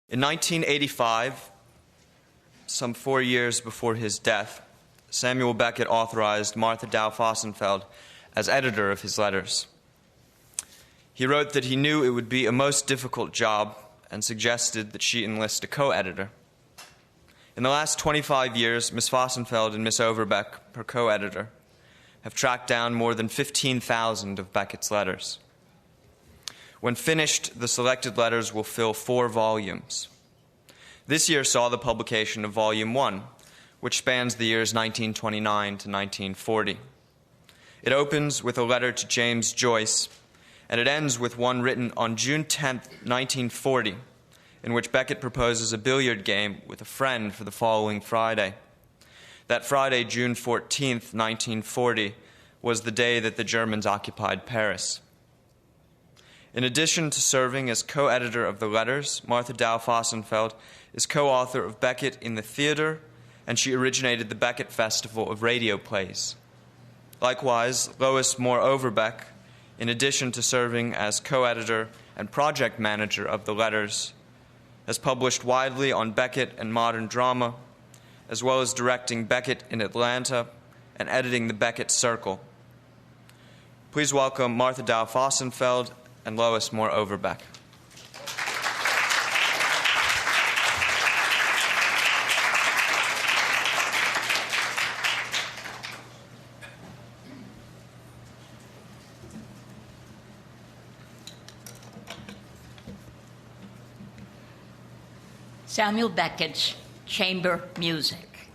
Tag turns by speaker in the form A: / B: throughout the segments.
A: In 1985, some 4 years before his death, Samuel Beckett authorized Martha Dow Fehsenfeld as editor of his letters. He wrote that he knew it would be a most difficult job and suggested that she enlist a co-editor. In the last 25 years, Miss Fehsenfeld and Miss Overbeck, her co-editor, have tracked down more than 15,000 of Beckett's letters. When finished, the selected letters will fill 4 volumes. This year saw the publication of Volume 1, which spans the years 1929 to 1940. It opens with a letter to James Joyce, and it ends with one written on June 10, 1940, in which Beckett proposes a billiard game with a friend for the following Friday. That Friday, June 14, 1940, was the day that the Germans occupied Paris. In addition to serving as co-editor of the letters, Martha Dow Fehsenfeld is co-author of Beckett in the Theater, and she originated the Beckett Festival of radio plays. Likewise, Lois Overbeck, in addition to serving as co-editor and project manager of the letters, has published widely on Beckett and modern drama, as well as directing Beckett in Atlanta and editing the Beckett Circle. Please welcome Martha Dow Fehsenfeld and Lois Overbeck.
B: Samuel Beckett's Chamber Music.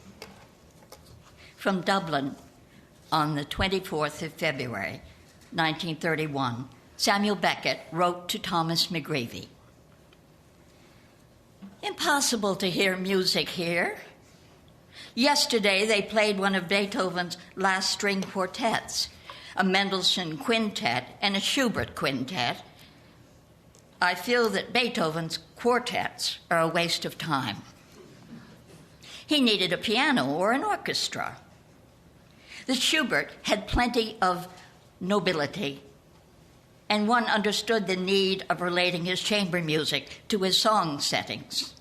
B: From Dublin on the 24th of February, 1931, Samuel Beckett wrote to Thomas McGreevy, "Impossible to hear music here. Yesterday they played one of Beethoven's last string quartets, a Mendelssohn quintet and a Schubert quintet. I feel that Beethoven's quartets are a waste of time. He needed a piano or an orchestra. The Schubert had plenty of nobility, and one understood the need of relating his chamber music to his song settings.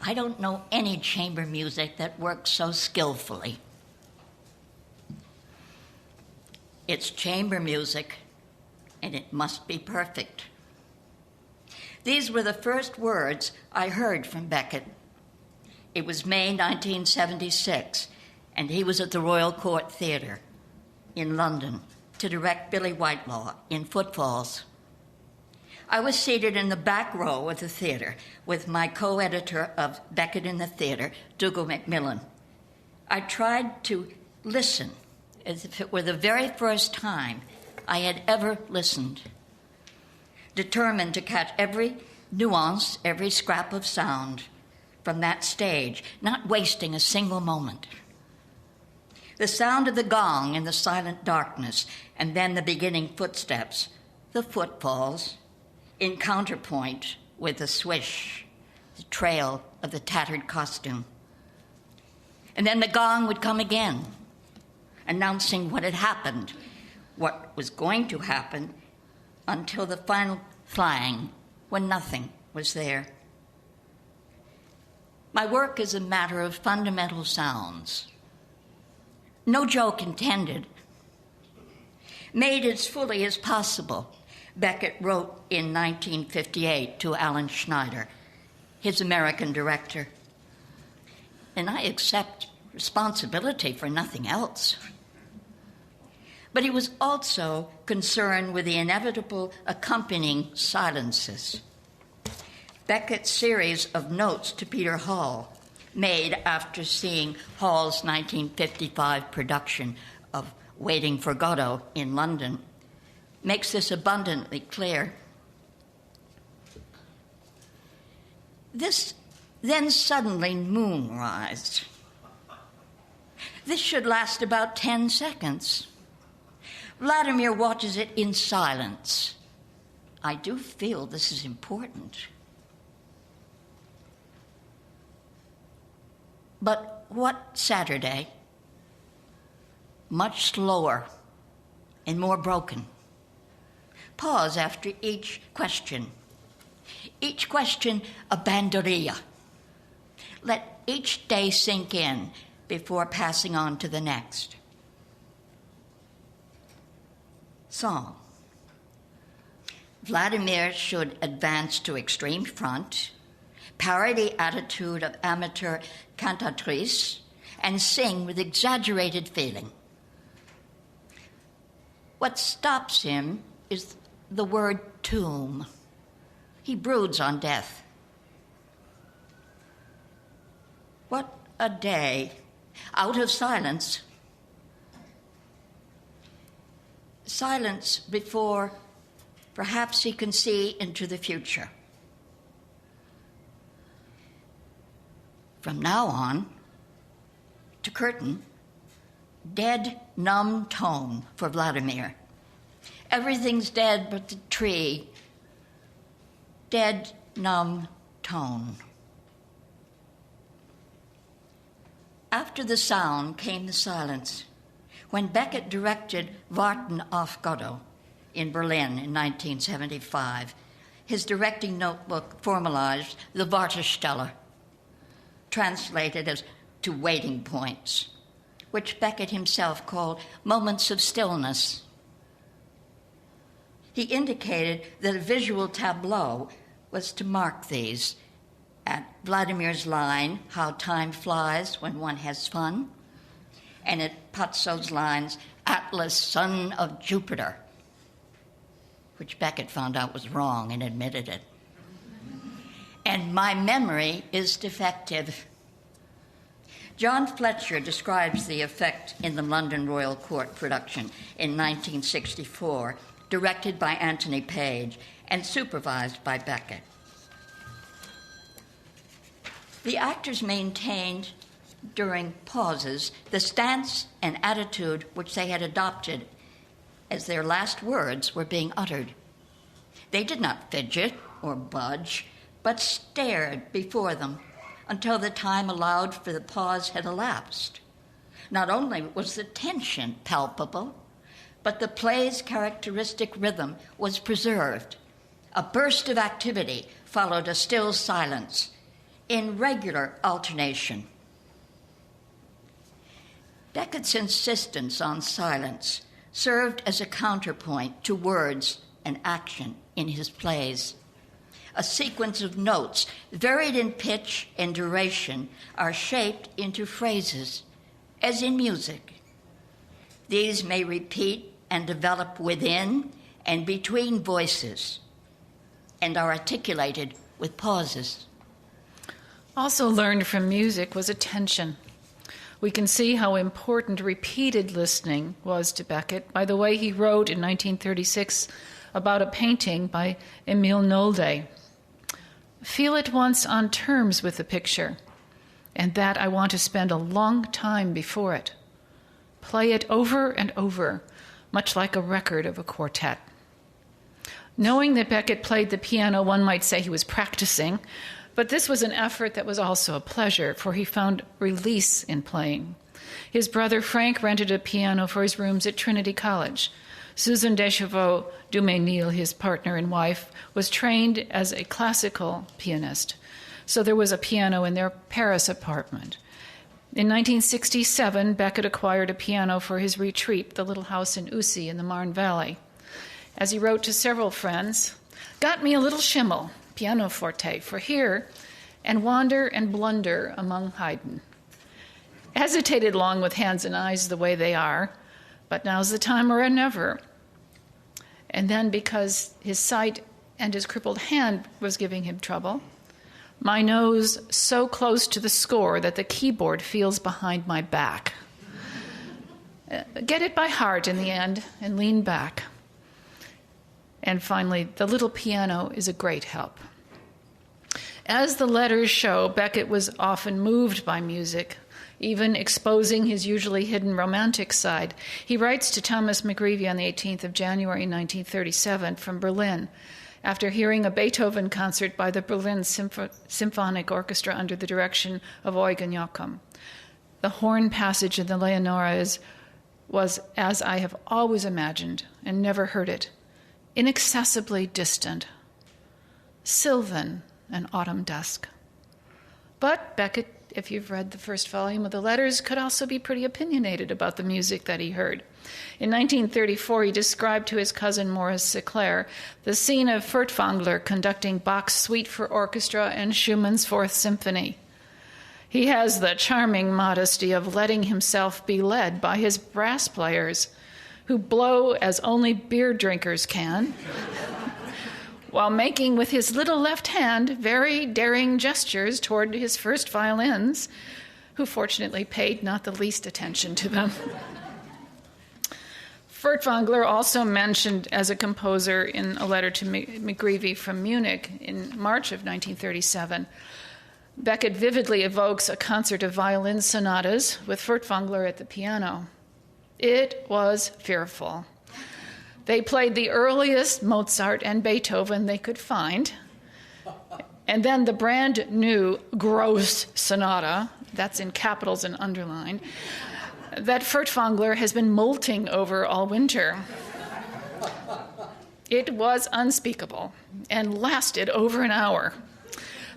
B: I don't know any chamber music that works so skillfully. It's chamber music, and it must be perfect." These were the first words I heard from Beckett. It was May 1976, and he was at the Royal Court Theatre in London to direct Billy Whitelaw in Footfalls. I was seated in the back row of the theatre with my co-editor of Beckett in the Theatre, Dougal Macmillan. I tried to listen as if it were the very first time I had ever listened, determined to catch every nuance, every scrap of sound from that stage, not wasting a single moment. The sound of the gong in the silent darkness, and then the beginning footsteps, the footfalls, in counterpoint with the swish, the trail of the tattered costume. And then the gong would come again, announcing what had happened, what was going to happen, until the final flying, when nothing was there. My work is a matter of fundamental sounds. No joke intended. Made as fully as possible, Beckett wrote in 1958 to Alan Schneider, his American director. And I accept responsibility for nothing else. But he was also concerned with the inevitable accompanying silences. Beckett's series of notes to Peter Hall, made after seeing Hall's 1955 production of Waiting for Godot in London, makes this abundantly clear. This then suddenly moonrise. This should last about 10 seconds. Vladimir watches it in silence. I do feel this is important. But what Saturday? Much slower and more broken. Pause after each question. Each question a bandurria. Let each day sink in before passing on to the next. Song. Vladimir should advance to extreme front, parody attitude of amateur cantatrice, and sing with exaggerated feeling. What stops him is the word tomb. He broods on death. What a day, out of silence. Silence before perhaps he can see into the future. From now on, to curtain, dead, numb tone for Vladimir. Everything's dead but the tree. Dead, numb tone. After the sound came the silence. When Beckett directed Warten auf Godot in Berlin in 1975, his directing notebook formalized the Wartestelle, translated as to waiting points, which Beckett himself called moments of stillness. He indicated that a visual tableau was to mark these at Vladimir's line, "How time flies when one has fun," and at Patso's lines, "Atlas, son of Jupiter," which Beckett found out was wrong and admitted it. And my memory is defective. John Fletcher describes the effect in the London Royal Court production in 1964, directed by Anthony Page and supervised by Beckett. The actors maintained during pauses the stance and attitude which they had adopted as their last words were being uttered. They did not fidget or budge, but stared before them until the time allowed for the pause had elapsed. Not only was the tension palpable, but the play's characteristic rhythm was preserved. A burst of activity followed a still silence, in regular alternation. Beckett's insistence on silence served as a counterpoint to words and action in his plays. A sequence of notes, varied in pitch and duration, are shaped into phrases, as in music. These may repeat and develop within and between voices, and are articulated with pauses.
C: Also learned from music was attention. We can see how important repeated listening was to Beckett by the way he wrote in 1936 about a painting by Emile Nolde. Feel at once on terms with the picture, and that I want to spend a long time before it. Play it over and over, much like a record of a quartet. Knowing that Beckett played the piano, one might say he was practicing, but this was an effort that was also a pleasure, for he found release in playing. His brother Frank rented a piano for his rooms at Trinity College. Susan Deschavaux Duménil, his partner and wife, was trained as a classical pianist, so there was a piano in their Paris apartment. In 1967, Beckett acquired a piano for his retreat, the little house in Ussy in the Marne Valley. As he wrote to several friends, "Got me a little Schimmel, pianoforte, for here, and wander and blunder among Haydn. Hesitated long with hands and eyes the way they are, but now's the time or never." And then, because his sight and his crippled hand was giving him trouble, "My nose so close to the score that the keyboard feels behind my back. Get it by heart in the end and lean back." And finally, the little piano is a great help. As the letters show, Beckett was often moved by music, even exposing his usually hidden romantic side. He writes to Thomas McGreevy on the 18th of January, 1937, from Berlin, after hearing a Beethoven concert by the Berlin Symphonic Orchestra under the direction of Eugen Joachim. The horn passage in the Leonora was, as I have always imagined and never heard it, inaccessibly distant. sylvan and autumn dusk. But Beckett, if you've read the first volume of the letters, could also be pretty opinionated about the music that he heard. In 1934, he described to his cousin Morris Seclair the scene of Furtwängler conducting Bach's Suite for Orchestra and Schumann's Fourth Symphony. He has the charming modesty of letting himself be led by his brass players, who blow as only beer drinkers can, while making with his little left hand very daring gestures toward his first violins, who fortunately paid not the least attention to them. Furtwängler also mentioned as a composer in a letter to McGreevy from Munich in March of 1937. Beckett vividly evokes a concert of violin sonatas with Furtwängler at the piano. It was fearful. They played the earliest Mozart and Beethoven they could find, and then the brand new Gross Sonata, that's in capitals and underlined, that Furtwängler has been molting over all winter. It was unspeakable and lasted over an hour.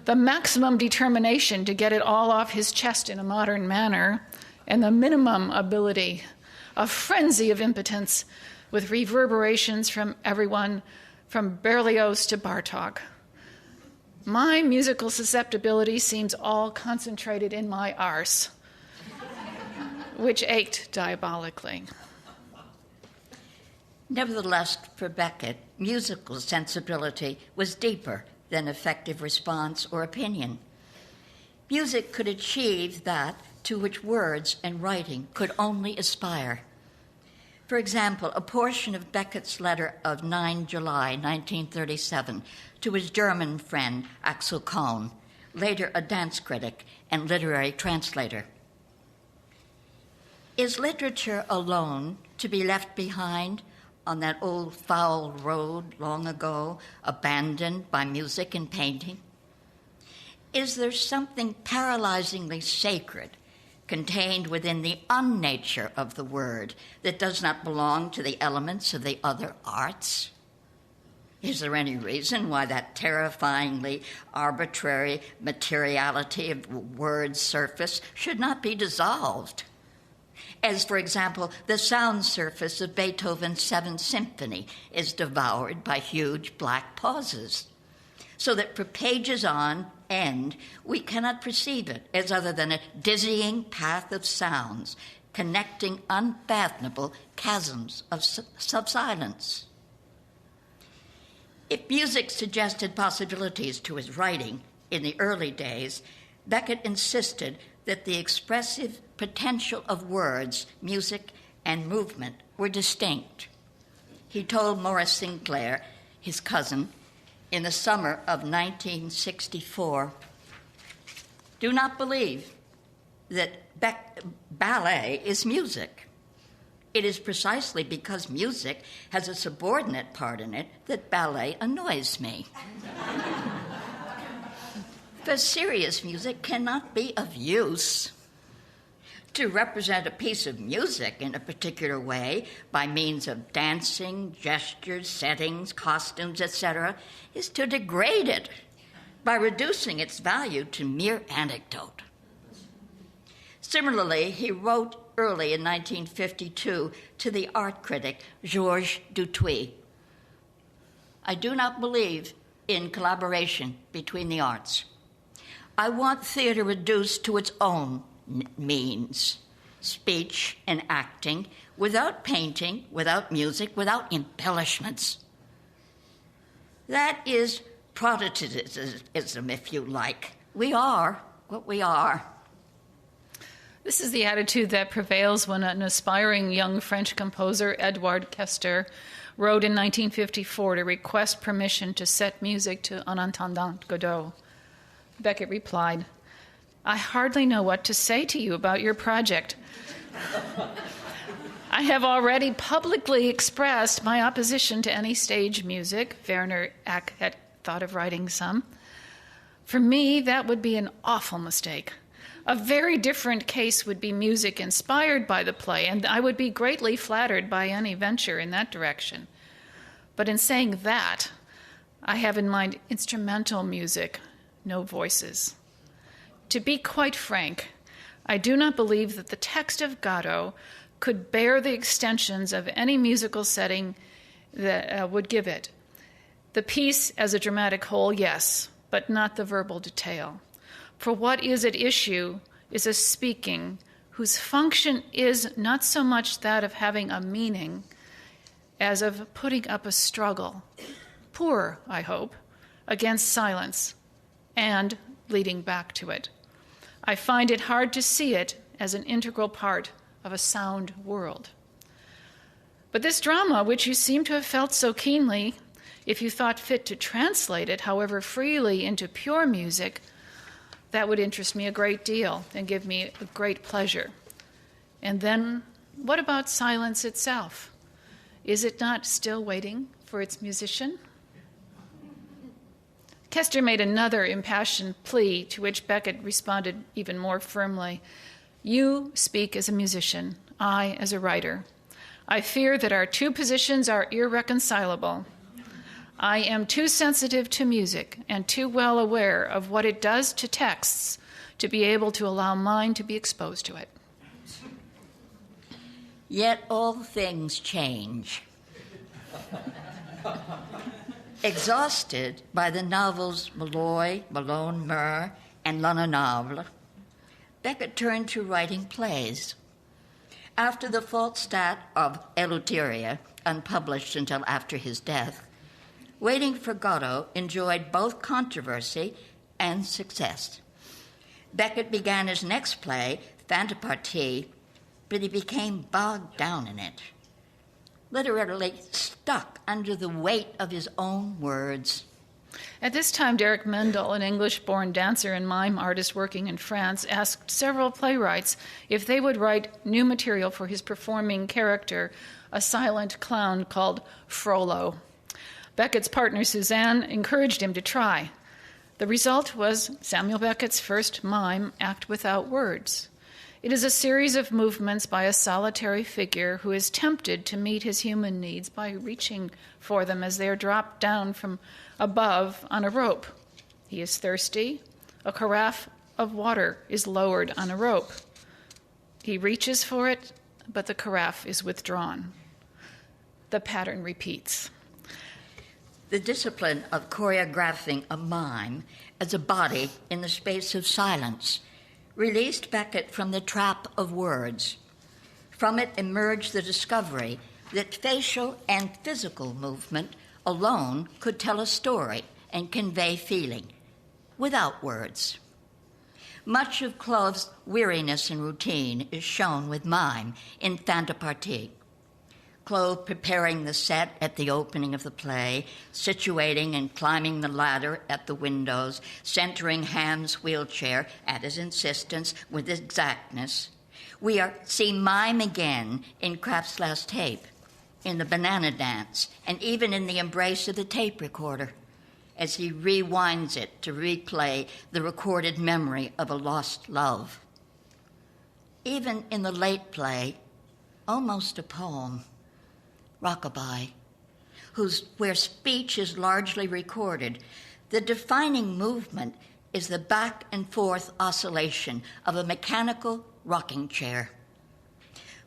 C: The maximum determination to get it all off his chest in a modern manner, and the minimum ability, a frenzy of impotence with reverberations from everyone from Berlioz to Bartók. My musical susceptibility seems all concentrated in my arse, which ached diabolically.
B: Nevertheless, for Beckett, musical sensibility was deeper than effective response or opinion. Music could achieve that to which words and writing could only aspire. For example, a portion of Beckett's letter of 9 July 1937 to his German friend Axel Kohn, later a dance critic and literary translator. Is literature alone to be left behind on that old foul road long ago, abandoned by music and painting? Is there something paralyzingly sacred contained within the unnature of the word that does not belong to the elements of the other arts? Is there any reason why that terrifyingly arbitrary materiality of word's surface should not be dissolved? As, for example, the sound surface of Beethoven's Seventh Symphony is devoured by huge black pauses, so that for pages on end, we cannot perceive it as other than a dizzying path of sounds connecting unfathomable chasms of silence. If music suggested possibilities to his writing in the early days, Beckett insisted that the expressive potential of words, music, and movement were distinct. He told Morris Sinclair, his cousin, in the summer of 1964, "Do not believe that ballet is music. It is precisely because music has a subordinate part in it that ballet annoys me. For serious music cannot be of use. To represent a piece of music in a particular way by means of dancing, gestures, settings, costumes, etc., is to degrade it by reducing its value to mere anecdote." Similarly, he wrote early in 1952 to the art critic Georges Dutuit, "I do not believe in collaboration between the arts. I want theater reduced to its own means, speech and acting, without painting, without music, without embellishments. That is Protestantism, if you like. We are what we are."
C: This is the attitude that prevails when an aspiring young French composer, Edouard Kester, wrote in 1954 to request permission to set music to En Attendant Godot. Beckett replied, "I hardly know what to say to you about your project. I have already publicly expressed my opposition to any stage music." Werner Eck had thought of writing some. "For me, that would be an awful mistake. A very different case would be music inspired by the play, and I would be greatly flattered by any venture in that direction. But in saying that, I have in mind instrumental music, no voices. To be quite frank, I do not believe that the text of Gatto could bear the extensions of any musical setting that would give it. The piece as a dramatic whole, yes, but not the verbal detail. For what is at issue is a speaking whose function is not so much that of having a meaning as of putting up a struggle, poor, I hope, against silence and leading back to it. I find it hard to see it as an integral part of a sound world. But this drama, which you seem to have felt so keenly, if you thought fit to translate it, however freely, into pure music, that would interest me a great deal and give me a great pleasure. And then, what about silence itself? Is it not still waiting for its musician? Kester made another impassioned plea, to which Beckett responded even more firmly. You speak as a musician, I as a writer. I fear that our two positions are irreconcilable. I am too sensitive to music and too well aware of what it does to texts to be able to allow mine to be exposed to it.
B: Yet all things change. Exhausted by the novels Malloy, Malone Mer, and L'Innommable, Beckett turned to writing plays. After the Falstaff of Eleuteria, unpublished until after his death, Waiting for Godot enjoyed both controversy and success. Beckett began his next play, Fin de Partie, but he became bogged down in it, literally stuck under the weight of his own words.
C: At this time, Derek Mendel, an English-born dancer and mime artist working in France, asked several playwrights if they would write new material for his performing character, a silent clown called Frollo. Beckett's partner, Suzanne, encouraged him to try. The result was Samuel Beckett's first mime, Act Without Words. It is a series of movements by a solitary figure who is tempted to meet his human needs by reaching for them as they are dropped down from above on a rope. He is thirsty. A carafe of water is lowered on a rope. He reaches for it, but the carafe is withdrawn. The pattern repeats.
B: The discipline of choreographing a mime as a body in the space of silence released Beckett from the trap of words. From it emerged the discovery that facial and physical movement alone could tell a story and convey feeling, without words. Much of Clove's weariness and routine is shown with mime in Fin de Partie. Clove preparing the set at the opening of the play, situating and climbing the ladder at the windows, centering Ham's wheelchair at his insistence with exactness. We see mime again in Kraft's Last Tape, in the banana dance, and even in the embrace of the tape recorder, as he rewinds it to replay the recorded memory of a lost love. Even in the late play, almost a poem, Rockabye, where speech is largely recorded, the defining movement is the back and forth oscillation of a mechanical rocking chair.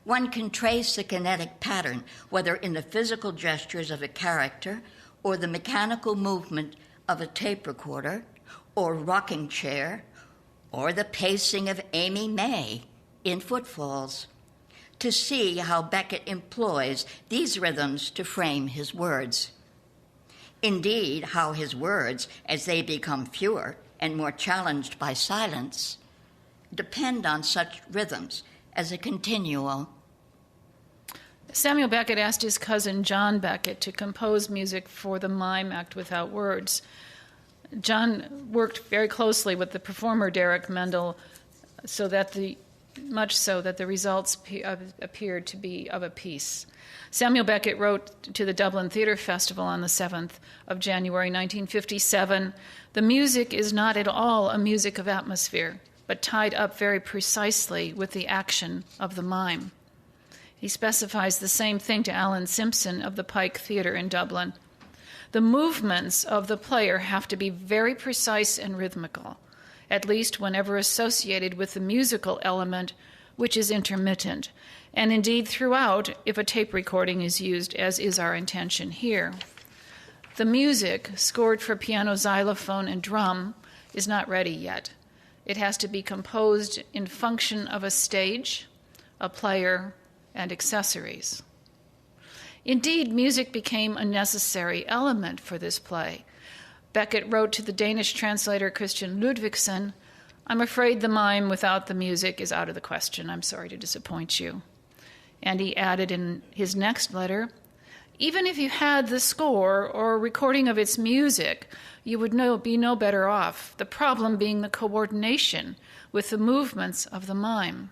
B: One can trace the kinetic pattern, whether in the physical gestures of a character or the mechanical movement of a tape recorder or rocking chair or the pacing of Amy May in Footfalls, to see how Beckett employs these rhythms to frame his words. Indeed, how his words, as they become fewer and more challenged by silence, depend on such rhythms as a continuum.
C: Samuel Beckett asked his cousin John Beckett to compose music for the mime Act Without Words. John worked very closely with the performer Derek Mendel much so that the results appeared to be of a piece. Samuel Beckett wrote to the Dublin Theatre Festival on the 7th of January 1957, "The music is not at all a music of atmosphere, but tied up very precisely with the action of the mime." He specifies the same thing to Alan Simpson of the Pike Theatre in Dublin. The movements of the player have to be very precise and rhythmical, at least whenever associated with the musical element, which is intermittent, and indeed throughout if a tape recording is used, as is our intention here. The music, scored for piano, xylophone, and drum, is not ready yet. It has to be composed in function of a stage, a player, and accessories. Indeed, music became a necessary element for this play. Beckett wrote to the Danish translator Christian Ludvigsen, "I'm afraid the mime without the music is out of the question. I'm sorry to disappoint you." And he added in his next letter, "Even if you had the score or a recording of its music, you would be no better off, the problem being the coordination with the movements of the mime.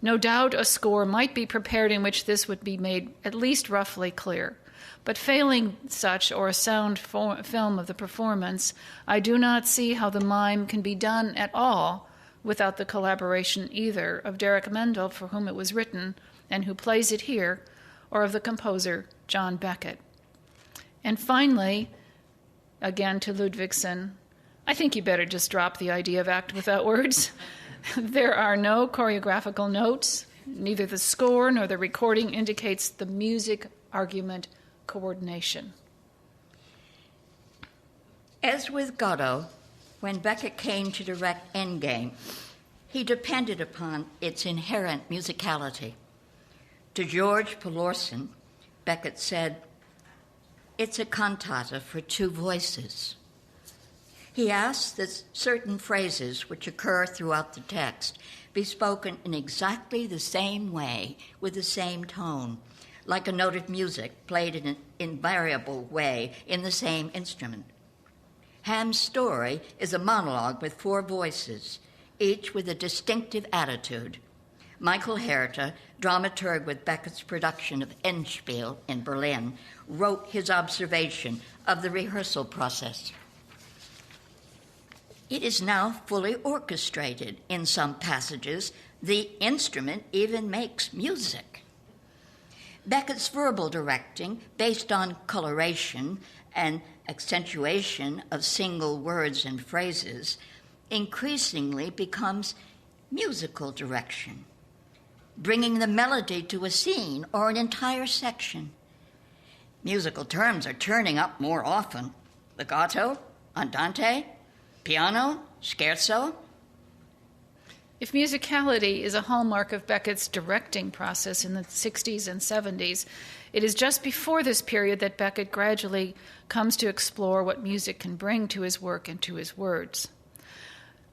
C: No doubt a score might be prepared in which this would be made at least roughly clear, but failing such or a sound film of the performance, I do not see how the mime can be done at all without the collaboration either of Derek Mendel, for whom it was written and who plays it here, or of the composer John Beckett." And finally, again to Ludvigsen, "I think you better just drop the idea of act without words. There are no choreographical notes. Neither the score nor the recording indicates the music argument coordination."
B: As with Godot, when Beckett came to direct Endgame, he depended upon its inherent musicality. To George Pelorson, Beckett said, "It's a cantata for two voices." He asked that certain phrases which occur throughout the text be spoken in exactly the same way with the same tone, like a note of music played in an invariable way in the same instrument. Ham's story is a monologue with four voices, each with a distinctive attitude. Michael Herta, dramaturg with Beckett's production of Endspiel in Berlin, wrote his observation of the rehearsal process. "It is now fully orchestrated. In some passages, the instrument even makes music." Beckett's verbal directing, based on coloration and accentuation of single words and phrases, increasingly becomes musical direction, bringing the melody to a scene or an entire section. Musical terms are turning up more often: legato, andante, piano, scherzo.
C: If musicality is a hallmark of Beckett's directing process in the 60s and 70s, it is just before this period that Beckett gradually comes to explore what music can bring to his work and to his words.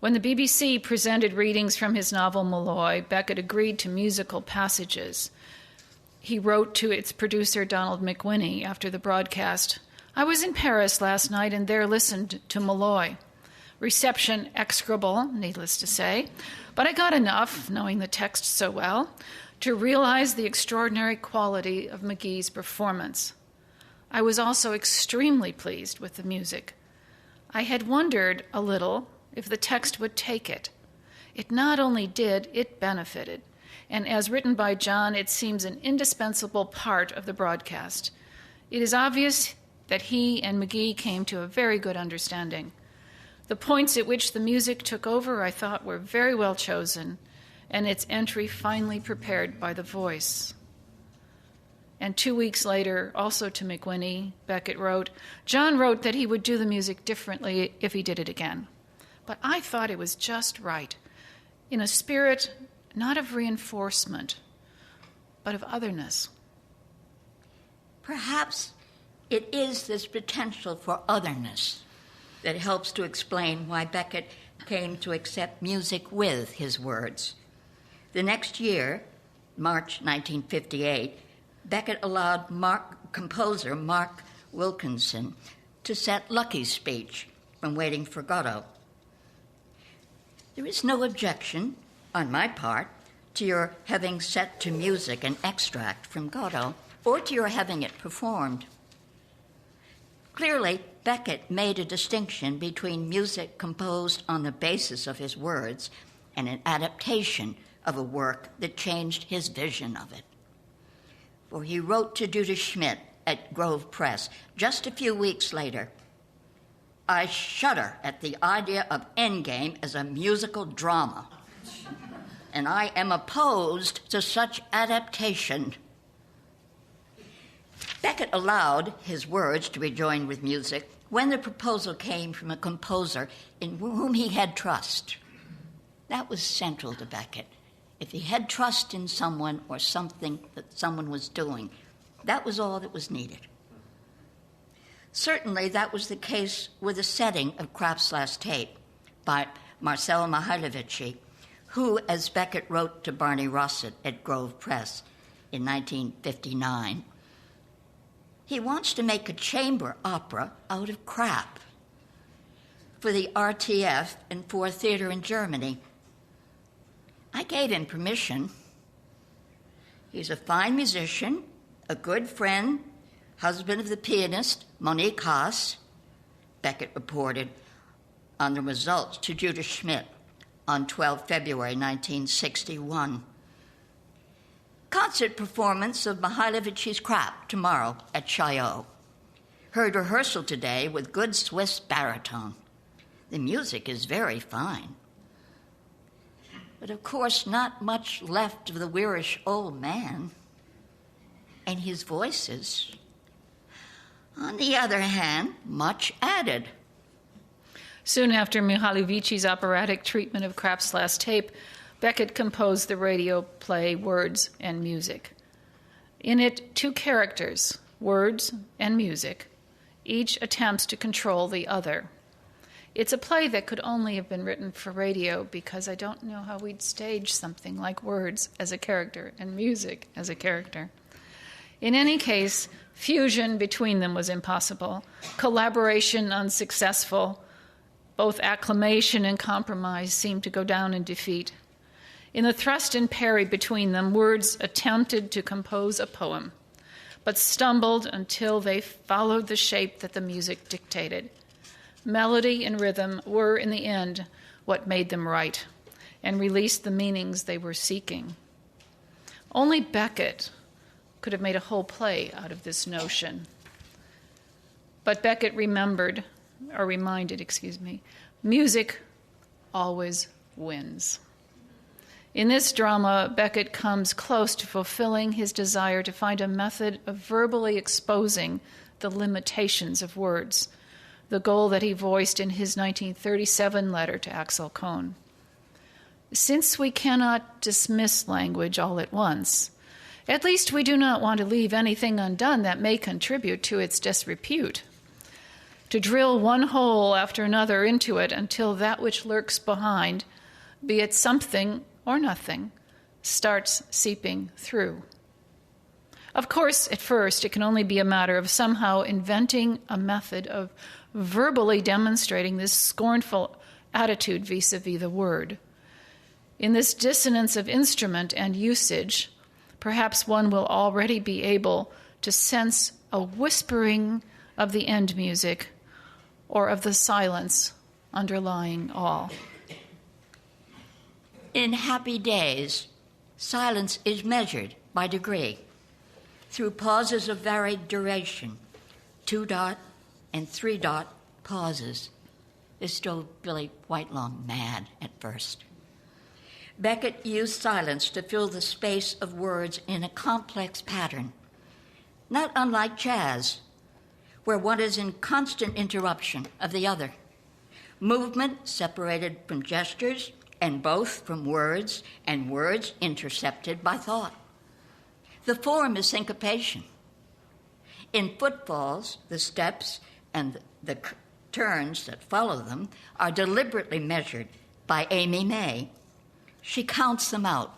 C: When the BBC presented readings from his novel Malloy, Beckett agreed to musical passages. He wrote to its producer, Donald McWhinney, after the broadcast, "I was in Paris last night and there listened to Malloy. Reception execrable, needless to say, but I got enough, knowing the text so well, to realize the extraordinary quality of McGee's performance. I was also extremely pleased with the music. I had wondered a little if the text would take it. It not only did, it benefited, and as written by John, it seems an indispensable part of the broadcast. It is obvious that he and McGee came to a very good understanding. The points at which the music took over, I thought, were very well chosen, and its entry finely prepared by the voice." And 2 weeks later, also to McWhinney, Beckett wrote, "John wrote that he would do the music differently if he did it again. But I thought it was just right, in a spirit not of reinforcement, but of otherness."
B: Perhaps it is this potential for otherness that helps to explain why Beckett came to accept music with his words. The next year, March 1958, Beckett allowed composer Mark Wilkinson to set Lucky's speech from Waiting for Godot. "There is no objection, on my part, to your having set to music an extract from Godot, or to your having it performed." Clearly, Beckett made a distinction between music composed on the basis of his words and an adaptation of a work that changed his vision of it. For he wrote to Judith Schmidt at Grove Press just a few weeks later. I shudder at the idea of Endgame as a musical drama, and I am opposed to such adaptation. Beckett allowed his words to be joined with music when the proposal came from a composer in whom he had trust. That was central to Beckett. If he had trust in someone or something that someone was doing, that was all that was needed. Certainly, that was the case with the setting of Kraft's Last Tape by Marcel Mihailovici, who, as Beckett wrote to Barney Rossett at Grove Press in 1959, he wants to make a chamber opera out of crap for the RTF and for a theater in Germany. I gave him permission. He's a fine musician, a good friend, husband of the pianist Monique Haas, Beckett reported on the results to Judah Schmidt on 12 February 1961. Concert performance of Mihailovici's Crap tomorrow at Chaillot. Heard rehearsal today with good Swiss baritone. The music is very fine. But of course, not much left of the wearish old man. And his voices, on the other hand, much added.
C: Soon after Mihailovici's operatic treatment of Kraft's Last Tape, Beckett composed the radio play Words and Music. In it, two characters, words and music, each attempts to control the other. It's a play that could only have been written for radio because I don't know how we'd stage something like words as a character and music as a character. In any case, fusion between them was impossible, collaboration unsuccessful. Both acclamation and compromise seemed to go down in defeat. In the thrust and parry between them, Words attempted to compose a poem, but stumbled until they followed the shape that the music dictated. Melody and rhythm were, in the end, what made them right and released the meanings they were seeking. Only Beckett could have made a whole play out of this notion. But Beckett reminded, music always wins. In this drama, Beckett comes close to fulfilling his desire to find a method of verbally exposing the limitations of words, the goal that he voiced in his 1937 letter to Axel Kohn. Since we cannot dismiss language all at once, at least we do not want to leave anything undone that may contribute to its disrepute. To drill one hole after another into it until that which lurks behind, be it something or nothing, starts seeping through. Of course, at first, it can only be a matter of somehow inventing a method of verbally demonstrating this scornful attitude vis-a-vis the word. In this dissonance of instrument and usage, perhaps one will already be able to sense a whispering of the end music or of the silence underlying all.
B: In Happy Days, silence is measured by degree through pauses of varied duration, 2-dot and 3-dot pauses. This drove Billy Whitelong mad at first. Beckett used silence to fill the space of words in a complex pattern, not unlike jazz, where one is in constant interruption of the other. Movement separated from gestures, and both from words, and words intercepted by thought. The form is syncopation. In footfalls, the steps and the turns that follow them are deliberately measured by Amy May. She counts them out.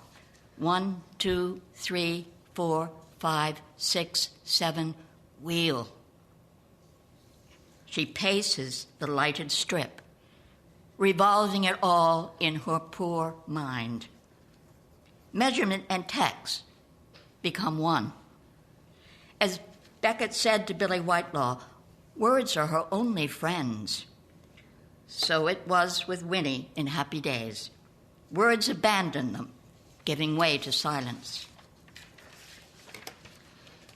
B: 1, 2, 3, 4, 5, 6, 7, wheel. She paces the lighted strip, revolving it all in her poor mind. Measurement and text become one. As Beckett said to Billy Whitelaw, words are her only friends. So it was with Winnie in Happy Days. Words abandoned them, giving way to silence.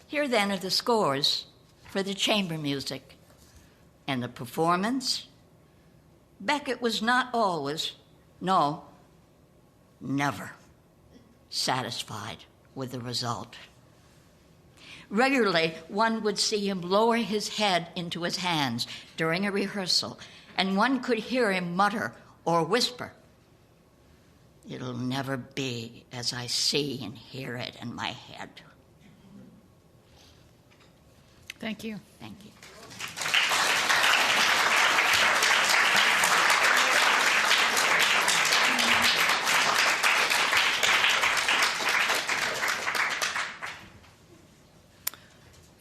B: Here then are the scores for the chamber music. And the performance? Beckett was not always, no, never satisfied with the result. Regularly, one would see him lower his head into his hands during a rehearsal, and one could hear him mutter or whisper, "It'll never be as I see and hear it in my head."
C: Thank you.
B: Thank you.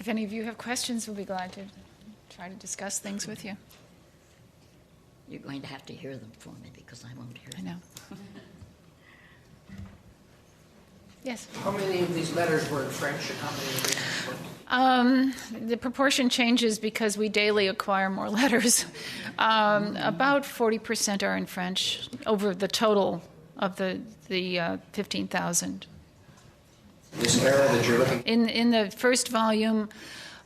C: If any of you have questions, we'll be glad to try to discuss things with you.
B: You're going to have to hear them for me because I won't hear
C: I
B: them.
C: know. Yes?
D: How many of these letters were in French and how many were in English?
C: The proportion changes because we daily acquire more letters. About 40% are in French over the total of the 15,000.
D: This era that you're looking
C: In the first volume,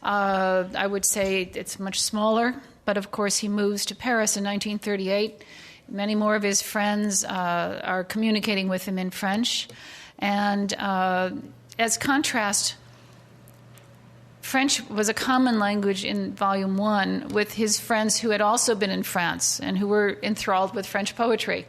C: I would say it's much smaller, but of course he moves to Paris in 1938. Many more of his friends are communicating with him in French. And as contrast, French was a common language in Volume 1 with his friends who had also been in France and who were enthralled with French poetry.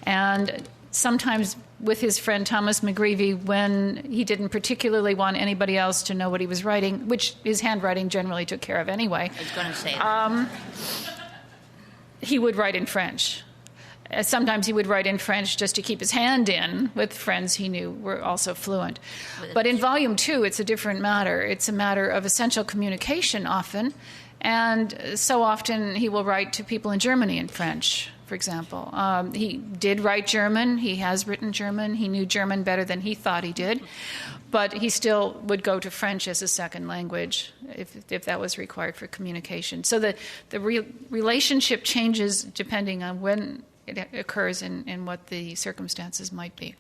C: And sometimes with his friend Thomas McGreevy, when he didn't particularly want anybody else to know what he was writing, which his handwriting generally took care of anyway,
B: I was going to say that.
C: he would write in French. Sometimes he would write in French just to keep his hand in with friends he knew were also fluent. But in Volume 2, it's a different matter. It's a matter of essential communication often, and so often he will write to people in Germany in French, for example. He did write German. He has written German. He knew German better than he thought he did. But he still would go to French as a second language if that was required for communication. So the relationship changes depending on when it occurs and what the circumstances might be.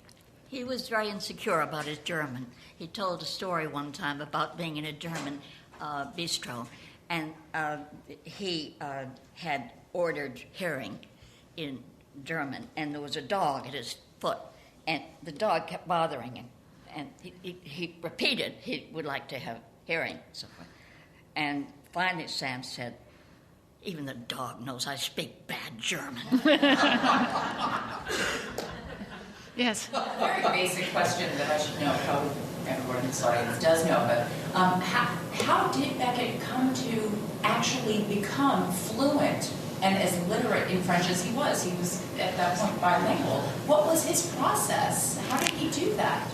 B: He was very insecure about his German. He told a story one time about being in a German bistro, and he had ordered herring in German, and there was a dog at his foot, and the dog kept bothering him, and he repeated he would like to have herring, so forth. And finally Sam said, "Even the dog knows I speak bad German."
C: Yes.
E: A very basic question that I should know, probably everyone in this audience does know, but how did Beckett come to actually become fluent and as literate in French as he was? He was, at that point, bilingual. What was his process? How did he do that?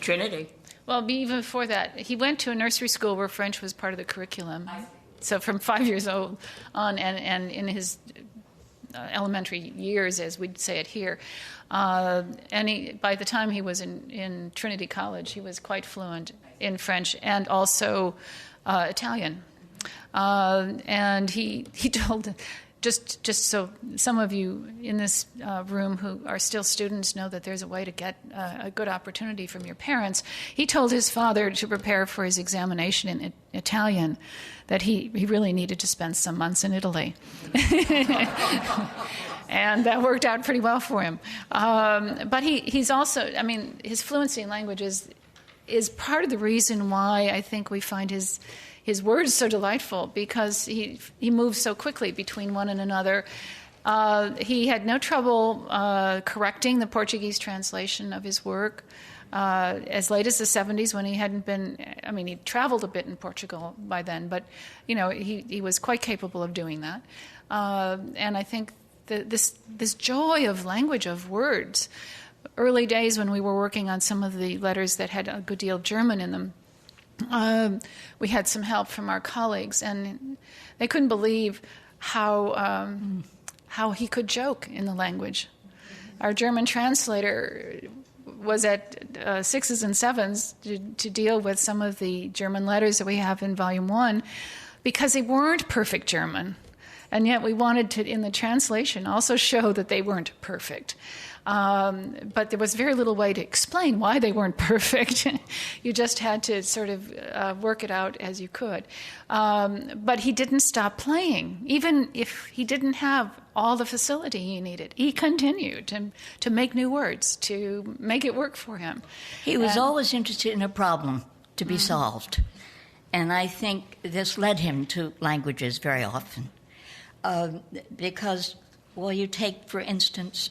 B: Trinity.
C: Well, even before that, he went to a nursery school where French was part of the curriculum. So from 5 years old on, and in his elementary years, as we'd say it here, and by the time he was in Trinity College, he was quite fluent in French and also Italian. And he told, just so some of you in this room who are still students know that there's a way to get a good opportunity from your parents, he told his father to prepare for his examination in Italian that he really needed to spend some months in Italy. And that worked out pretty well for him. But he's also, I mean, his fluency in language is part of the reason why I think we find his words so delightful, because he moves so quickly between one and another. He had no trouble correcting the Portuguese translation of his work as late as the 70s, when he hadn't been, I mean, he'd traveled a bit in Portugal by then, but, you know, he was quite capable of doing that. And I think this joy of language, of words, early days when we were working on some of the letters that had a good deal of German in them, we had some help from our colleagues, and they couldn't believe how he could joke in the language. Our German translator was at sixes and sevens to deal with some of the German letters that we have in Volume 1, because they weren't perfect German. And yet we wanted to, in the translation, also show that they weren't perfect. But there was very little way to explain why they weren't perfect. You just had to sort of work it out as you could. But he didn't stop playing. Even if he didn't have all the facility he needed, he continued to make new words, to make it work for him.
B: He was always interested in a problem to be solved. And I think this led him to languages very often. Because, well, you take, for instance,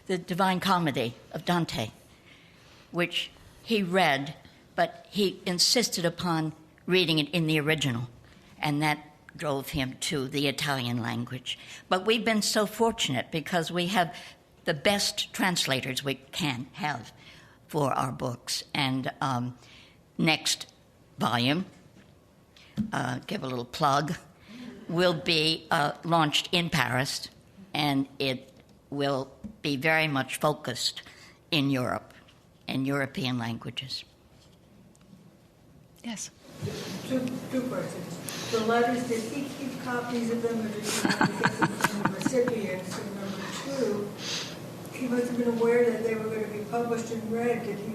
B: the Divine Comedy of Dante, which he read, but he insisted upon reading it in the original, and that drove him to the Italian language. But we've been so fortunate because we have the best translators we can have for our books. And next volume, give a little plug, will be launched in Paris, and it will be very much focused in Europe and European languages.
C: Yes.
F: Two questions. The letters, did he keep copies of them, or did he have to get them from the recipients? And number two, he must have been aware that they were going to be published and read. Did he?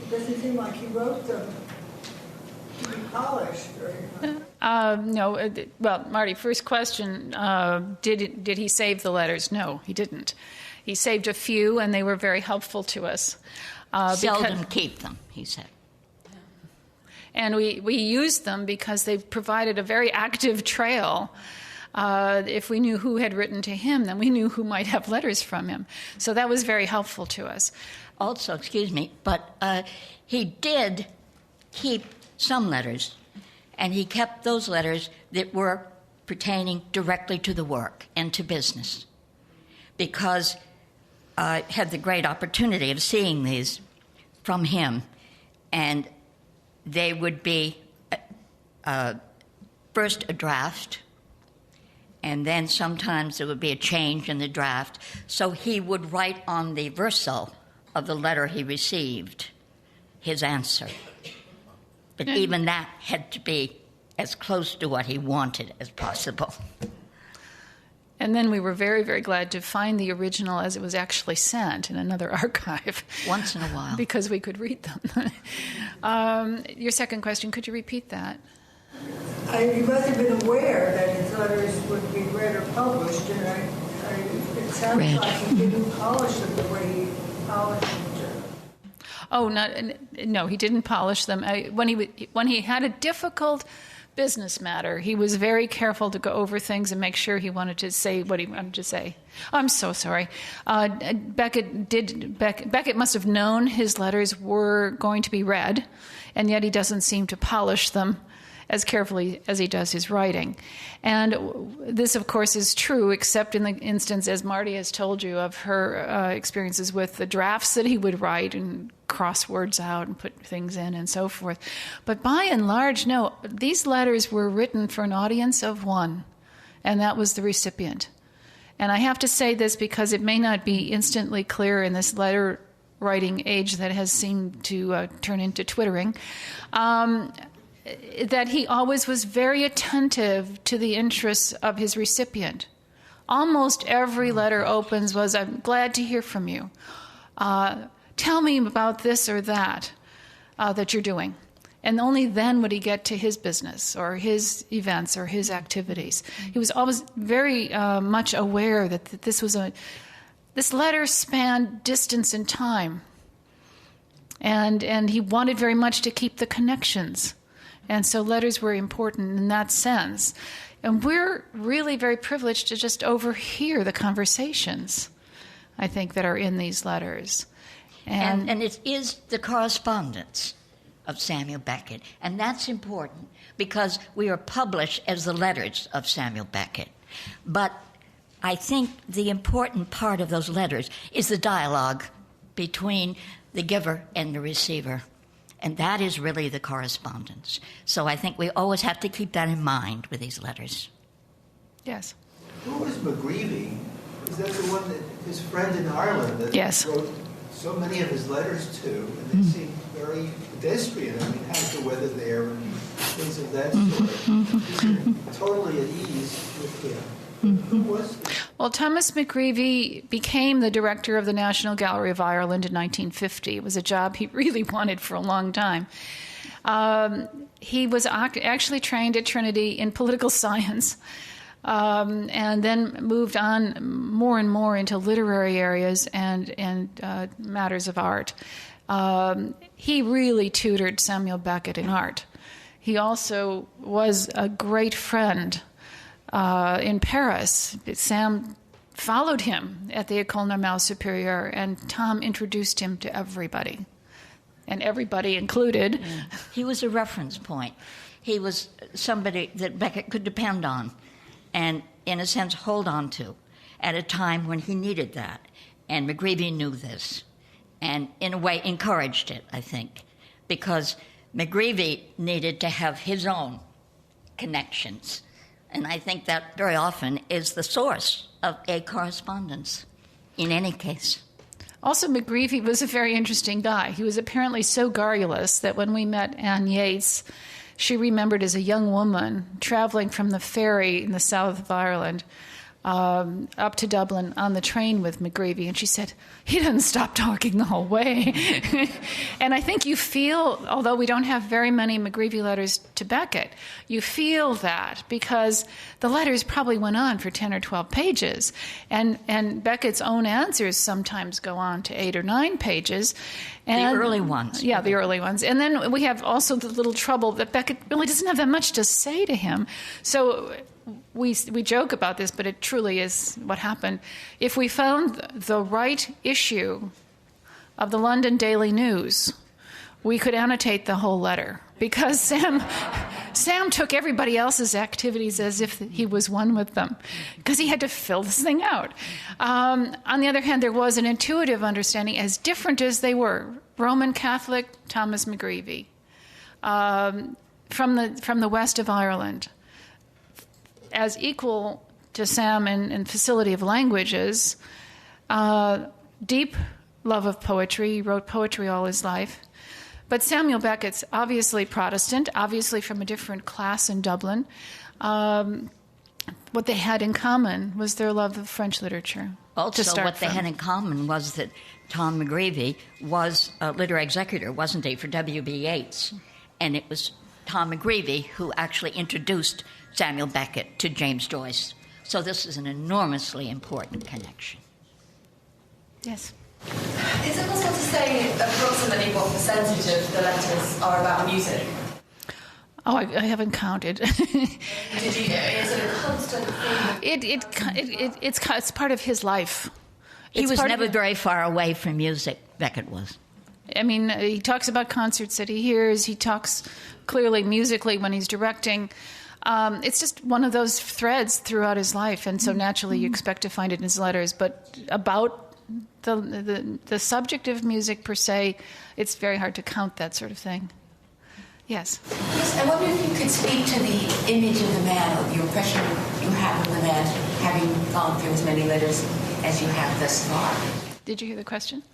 F: It doesn't seem like he wrote them to be polished.
C: No. Well, Marty, first question, did he save the letters? No, he didn't. He saved a few, and they were very helpful to us.
B: Seldom keep them, he said.
C: And we used them because they provided a very active trail. If we knew who had written to him, then we knew who might have letters from him. So that was very helpful to us.
B: Also, excuse me, but he did keep some letters, and he kept those letters that were pertaining directly to the work and to business, because I had the great opportunity of seeing these from him, and they would be first a draft, and then sometimes there would be a change in the draft. So he would write on the verso of the letter he received his answer. But even that had to be as close to what he wanted as possible.
C: And then we were very, very glad to find the original as it was actually sent in another archive.
B: Once in a while.
C: Because we could read them. Your second question, could you repeat that?
F: He must have been aware that his letters would be read or published, and it sounds like he didn't polish them the way he polished them.
C: Oh, no, he didn't polish them. When he had a difficult business matter, he was very careful to go over things and make sure he wanted to say what he wanted to say. I'm so sorry. Beckett must have known his letters were going to be read, and yet he doesn't seem to polish them as carefully as he does his writing. And this, of course, is true, except in the instance, as Marty has told you, of her experiences with the drafts that he would write and cross words out and put things in and so forth. But by and large, no, these letters were written for an audience of one, and that was the recipient. And I have to say this because it may not be instantly clear in this letter writing age that has seemed to turn into twittering, that he always was very attentive to the interests of his recipient. Almost every letter opens was, "I'm glad to hear from you. Tell me about this or that that you're doing." And only then would he get to his business or his events or his activities. He was always very much aware that this letter spanned distance and time. And he wanted very much to keep the connections. And so letters were important in that sense. And we're really very privileged to just overhear the conversations, I think, that are in these letters.
B: And it is the correspondence of Samuel Beckett. And that's important because we are published as the letters of Samuel Beckett. But I think the important part of those letters is the dialogue between the giver and the receiver. And that is really the correspondence. So I think we always have to keep that in mind with these letters.
C: Yes.
G: Who was McGreevy? Is that the one that his friend in Ireland that
C: Yes.
G: wrote so many of his letters to? And they seem very pedestrian. I mean, has the weather there and things of that sort. Totally at ease with him. Who was this?
C: Well, Thomas McGreevy became the director of the National Gallery of Ireland in 1950. It was a job he really wanted for a long time. He was actually trained at Trinity in political science, and then moved on more and more into literary areas and matters of art. He really tutored Samuel Beckett in art. He also was a great friend in Paris. Sam followed him at the École Normale Supérieure, and Tom introduced him to everybody, and everybody included.
B: Yeah. He was a reference point. He was somebody that Beckett could depend on and, in a sense, hold on to at a time when he needed that. And McGreevy knew this and, in a way, encouraged it, I think, because McGreevy needed to have his own connections. And I think that very often is the source of a correspondence, in any case.
C: Also, McGreevy was a very interesting guy. He was apparently so garrulous that when we met Anne Yates, she remembered as a young woman traveling from the ferry in the south of Ireland up to Dublin on the train with McGreevy, and she said, he didn't stop talking the whole way. And I think you feel, although we don't have very many McGreevy letters to Beckett, you feel that because the letters probably went on for 10 or 12 pages, and Beckett's own answers sometimes go on to 8 or 9 pages. And,
B: the early ones.
C: Yeah, the early ones. And then we have also the little trouble that Beckett really doesn't have that much to say to him. So we joke about this, but it truly is what happened. If we found the right issue of the London Daily News, we could annotate the whole letter, because Sam took everybody else's activities as if he was one with them, because he had to fill this thing out. On the other hand, there was an intuitive understanding, as different as they were. Roman Catholic Thomas McGreevy, from the west of Ireland, as equal to Sam in facility of languages, deep love of poetry. He wrote poetry all his life. But Samuel Beckett's obviously Protestant, obviously from a different class in Dublin. What they had in common was their love of French literature.
B: Also, what they had in common was that Tom McGreevy was a literary executor, wasn't he, for W.B. Yeats? And it was Tom McGreevy who actually introduced Samuel Beckett to James Joyce. So this is an enormously important connection.
C: Yes.
H: Is it possible to say approximately what percentage of the letters are about music?
C: Oh, I haven't counted.
H: Is it a constant thing?
C: It's part of his life.
B: He was never very far away from music, Beckett was.
C: I mean, he talks about concerts that he hears. He talks clearly musically when he's directing. It's just one of those threads throughout his life, and so naturally you expect to find it in his letters. But about the subject of music per se, it's very hard to count that sort of thing. Yes?
E: Yes, I wonder if you could speak to the image of the man, or the impression you have of the man, having gone through as many letters as you have thus far.
C: Did you hear the question?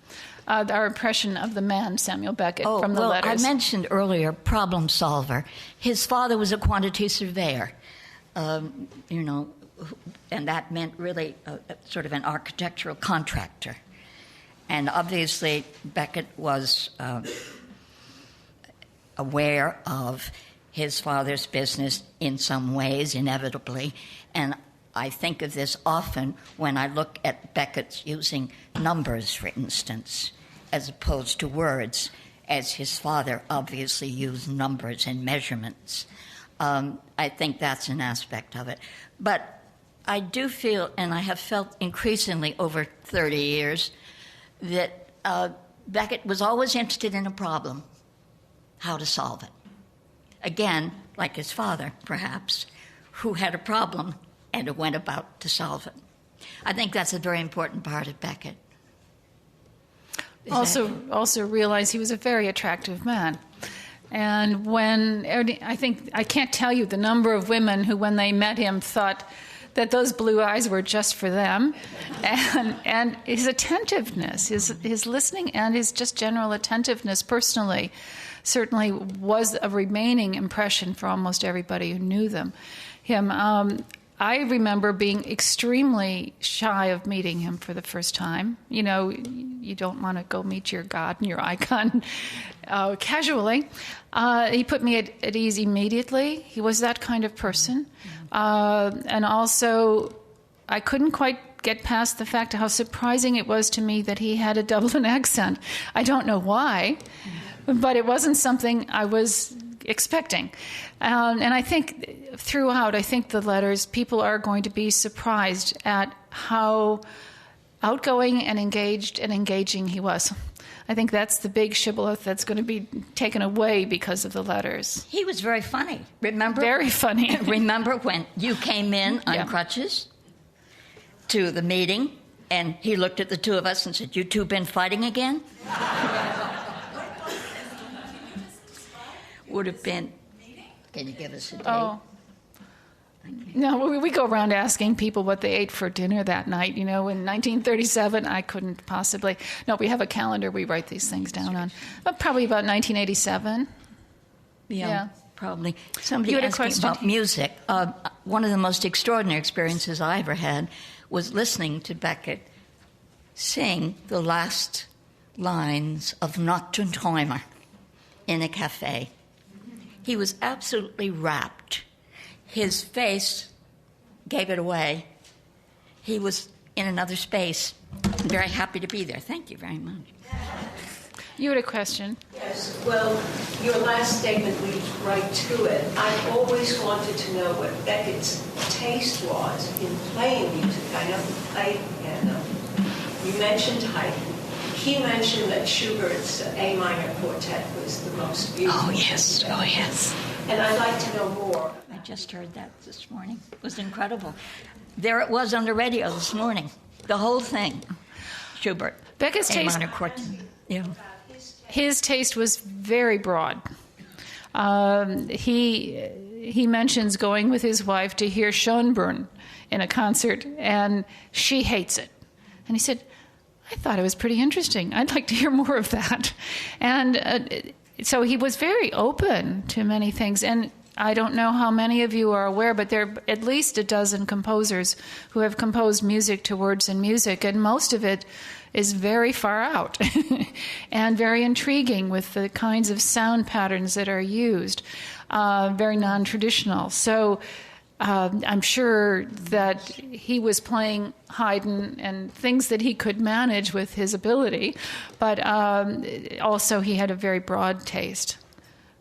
C: Our impression of the man, Samuel Beckett, from the letters.
B: I mentioned earlier problem solver. His father was a quantity surveyor, and that meant really sort of an architectural contractor. And obviously Beckett was aware of his father's business in some ways, inevitably, and I think of this often when I look at Beckett's using numbers, for instance, as opposed to words, as his father obviously used numbers and measurements. I think that's an aspect of it. But I do feel, and I have felt increasingly over 30 years, that Beckett was always interested in a problem, how to solve it. Again, like his father, perhaps, who had a problem and went about to solve it. I think that's a very important part of Beckett.
C: Also realize he was a very attractive man. And I can't tell you the number of women who, when they met him, thought that those blue eyes were just for them, and his attentiveness, his listening, and his just general attentiveness personally certainly was a remaining impression for almost everybody who knew him. I remember being extremely shy of meeting him for the first time. You know, you don't want to go meet your God and your icon casually. He put me at ease immediately. He was that kind of person. And also, I couldn't quite get past the fact of how surprising it was to me that he had a Dublin accent. I don't know why, but it wasn't something I was expecting. And I think throughout, the letters, people are going to be surprised at how outgoing and engaged and engaging he was. I think that's the big shibboleth that's going to be taken away because of the letters.
B: He was very funny. Remember?
C: Very funny.
B: Remember when you came in on crutches to the meeting, and he looked at the two of us and said, "You two been fighting again?" Would have been. Can you give us a date?
C: Oh. No, we go around asking people what they ate for dinner that night. You know, in 1937, I couldn't possibly. No, we have a calendar we write these things down on. But probably about 1987.
B: Yeah. Probably. Somebody
C: You had a
B: asked me
C: question?
B: about music. One of the most extraordinary experiences I ever had was listening to Beckett sing the last lines of Nachtenträumer in a cafe. He was absolutely rapt. His face gave it away. He was in another space. I'm very happy to be there. Thank you very much.
C: You had a question?
I: Yes, well, your last statement leads right to it. I've always wanted to know what Beckett's taste was in playing music. I know he played piano. You mentioned Haydn. He mentioned that Schubert's A minor quartet was the most beautiful.
B: Oh, yes.
I: And I'd like to know more.
B: I just heard that this morning. It was incredible. There it was on the radio this morning. The whole thing. Schubert.
C: Beckett's taste.
B: A minor quartet. Yeah.
C: His taste was very broad. He mentions going with his wife to hear Schönbrunn in a concert, and she hates it. And he said, "I thought it was pretty interesting. I'd like to hear more of that." And so he was very open to many things. And I don't know how many of you are aware, but there are at least a dozen composers who have composed music to words and music, and most of it is very far out and very intriguing with the kinds of sound patterns that are used, very non-traditional. So I'm sure that he was playing Haydn and things that he could manage with his ability, but also he had a very broad taste.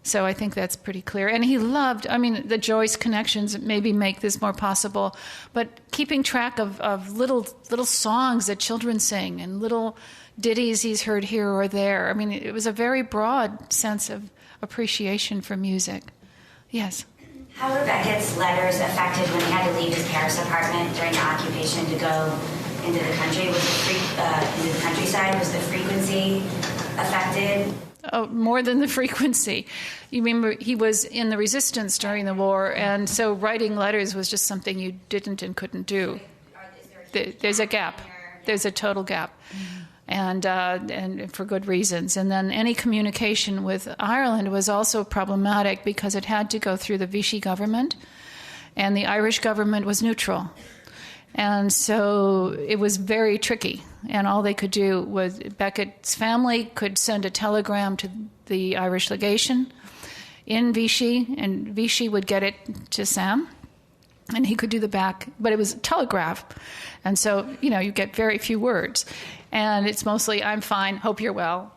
C: So I think that's pretty clear. And he loved, the Joyce connections maybe make this more possible, but keeping track of little songs that children sing and little ditties he's heard here or there. It was a very broad sense of appreciation for music. Yes?
J: How were Beckett's letters affected when he had to leave his Paris apartment during the occupation to go into the country? Into the countryside? Was the frequency affected?
C: Oh, more than the frequency. You remember he was in the resistance during the war, and so writing letters was just something you didn't and couldn't do. There's a gap. There's a total gap. And for good reasons. And then any communication with Ireland was also problematic because it had to go through the Vichy government, and the Irish government was neutral. And so it was very tricky. And all they could do was Beckett's family could send a telegram to the Irish legation in Vichy, and Vichy would get it to Sam, and he could do the back. But it was a telegraph. And so, you get very few words. And it's mostly, "I'm fine, hope you're well,"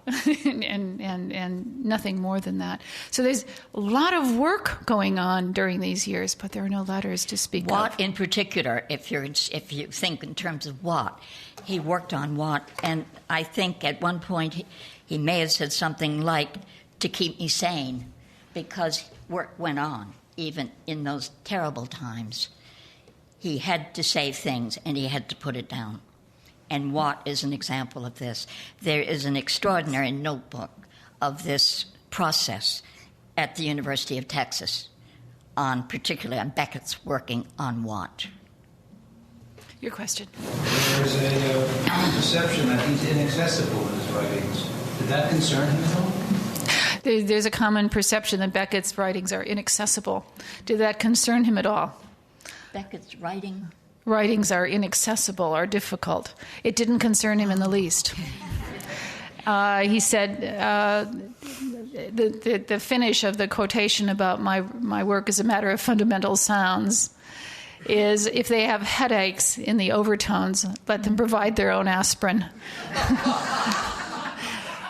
C: and nothing more than that. So there's a lot of work going on during these years, but there are no letters to speak of.
B: Watt in particular, if you think in terms of Watt, he worked on Watt, and I think at one point he may have said something like, "to keep me sane," because work went on, even in those terrible times. He had to say things, and he had to put it down. And Watt is an example of this. There is an extraordinary notebook of this process at the University of Texas, particularly on Beckett's working on Watt.
C: Your question.
K: There's a perception that he's inaccessible in his writings. Did that concern him at all?
C: There's a common perception that Beckett's writings are inaccessible. Did that concern him at all?
B: Beckett's writings
C: are inaccessible, are difficult. It didn't concern him in the least. He said the finish of the quotation about my work is a matter of fundamental sounds is if they have headaches in the overtones, let them provide their own aspirin.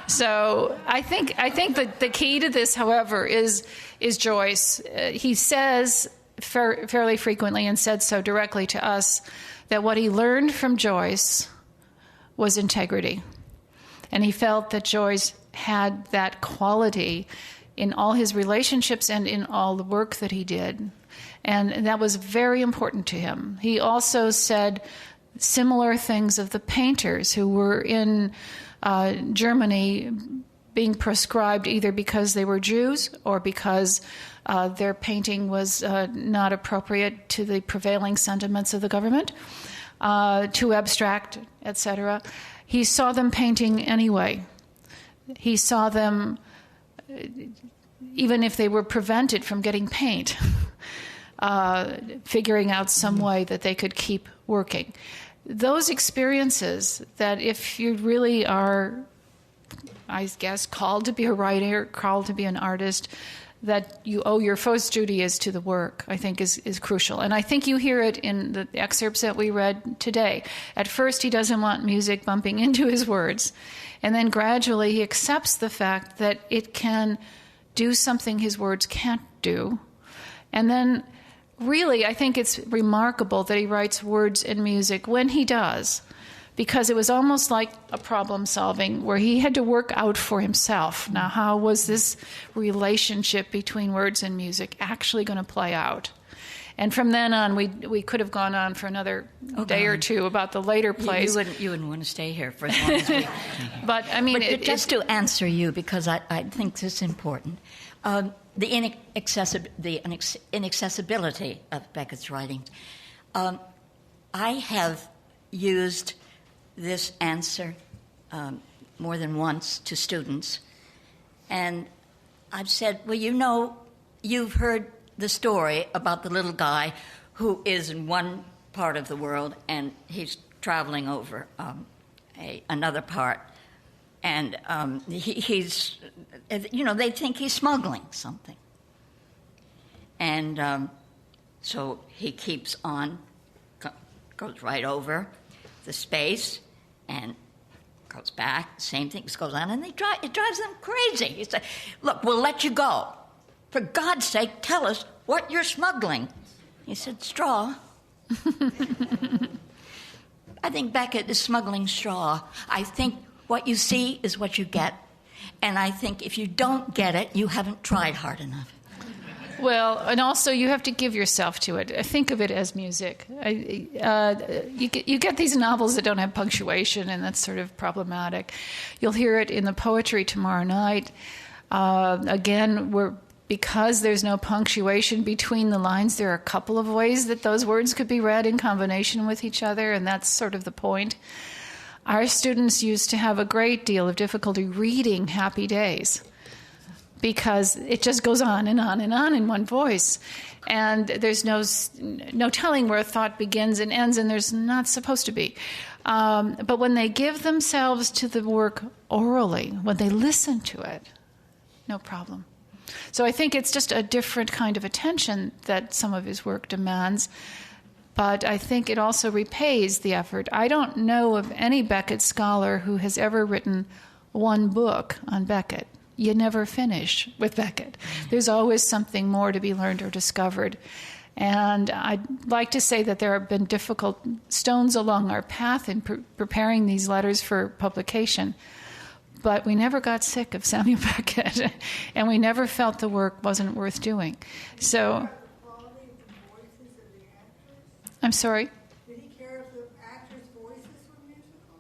C: So I think that the key to this, however, is Joyce. He says fairly frequently, and said so directly to us, that what he learned from Joyce was integrity. And he felt that Joyce had that quality in all his relationships and in all the work that he did. And that was very important to him. He also said similar things of the painters who were in Germany being proscribed either because they were Jews or because their painting was not appropriate to the prevailing sentiments of the government, too abstract, etc. He saw them painting anyway. He saw them, even if they were prevented from getting paint, figuring out some way that they could keep working. Those experiences that if you really are, I guess, called to be a writer, called to be an artist, that you owe your first duty is to the work, I think is crucial. And I think you hear it in the excerpts that we read today. At first, he doesn't want music bumping into his words. And then gradually he accepts the fact that it can do something his words can't do. And then really, I think it's remarkable that he writes words and music when he does, because it was almost like a problem solving where he had to work out for himself. Now, how was this relationship between words and music actually going to play out? And from then on, we could have gone on for another day or two about the later plays.
B: You wouldn't want to stay here for as long as we...
C: But, I mean...
B: But just to answer you, because I think this is important, the inaccessibility of Beckett's writings. I have used this answer more than once to students, and I've said, well, you know, you've heard the story about the little guy who is in one part of the world and he's traveling over another part, and he's, you know, they think he's smuggling something. And so he keeps on, goes right over the space and goes back, same thing goes on, and it drives them crazy. He said, look, we'll let you go. For God's sake, tell us what you're smuggling. He said, straw. I think Beckett is smuggling straw. I think what you see is what you get. And I think if you don't get it, you haven't tried hard enough.
C: Well, and also you have to give yourself to it. Think of it as music. You get these novels that don't have punctuation, and that's sort of problematic. You'll hear it in the poetry tomorrow night. Again, because there's no punctuation between the lines, there are a couple of ways that those words could be read in combination with each other, and that's sort of the point. Our students used to have a great deal of difficulty reading Happy Days, because it just goes on and on and on in one voice. And there's no telling where a thought begins and ends, and there's not supposed to be. But when they give themselves to the work orally, when they listen to it, no problem. So I think it's just a different kind of attention that some of his work demands. But I think it also repays the effort. I don't know of any Beckett scholar who has ever written one book on Beckett. You never finish with Beckett. There's always something more to be learned or discovered. And I'd like to say that there have been difficult stones along our path in preparing these letters for publication. But we never got sick of Samuel Beckett, and we never felt the work wasn't worth doing. So, I'm sorry?
F: Did he care if the actors' voices were musical?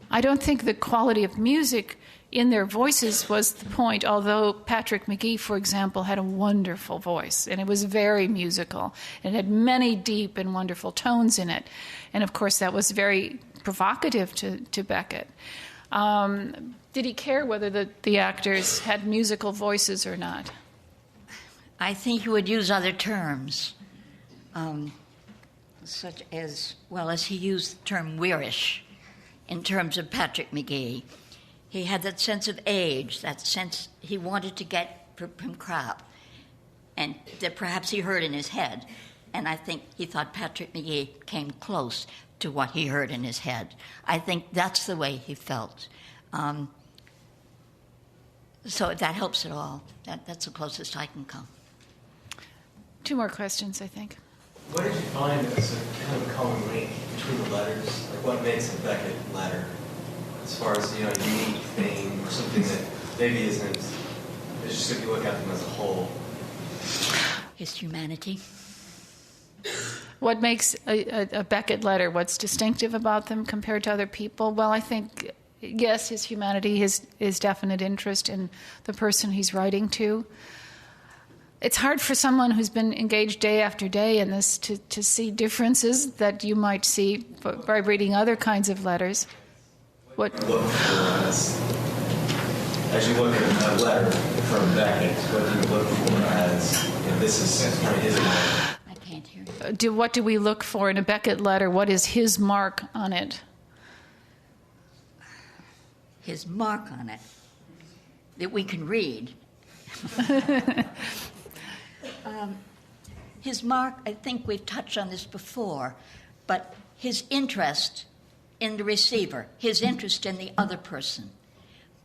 C: I don't think the quality of music in their voices was the point, although Patrick McGee, for example, had a wonderful voice, and it was very musical. It had many deep and wonderful tones in it. And, of course, that was very provocative to Beckett. Did he care whether the actors had musical voices or not?
B: I think he would use other terms, such as, well, as he used the term weirish in terms of Patrick McGee. He had that sense of age, that sense he wanted to get from crap, and that perhaps he heard in his head. And I think he thought Patrick McGee came close to what he heard in his head. I think that's the way he felt. So that helps at all. That's the closest I can come.
C: 2 more questions, I think.
L: What did you find as a kind of common link between the letters? Like what makes a Beckett letter? As far as, a unique thing or something that maybe isn't, it's just if you look at them as a whole.
B: His humanity.
C: What makes a Beckett letter? What's distinctive about them compared to other people? Well, I think, yes, his humanity, his definite interest in the person he's writing to. It's hard for someone who's been engaged day after day in this to see differences that you might see by reading other kinds of letters. What
L: look for as you look at a letter from Beckett, what do you look for as this is kind of his letter?
B: I can't hear you.
C: What do we look for in a Beckett letter? What is his mark on it?
B: His mark on it that we can read. His mark, I think we've touched on this before, but his interest in the receiver, his interest in the other person,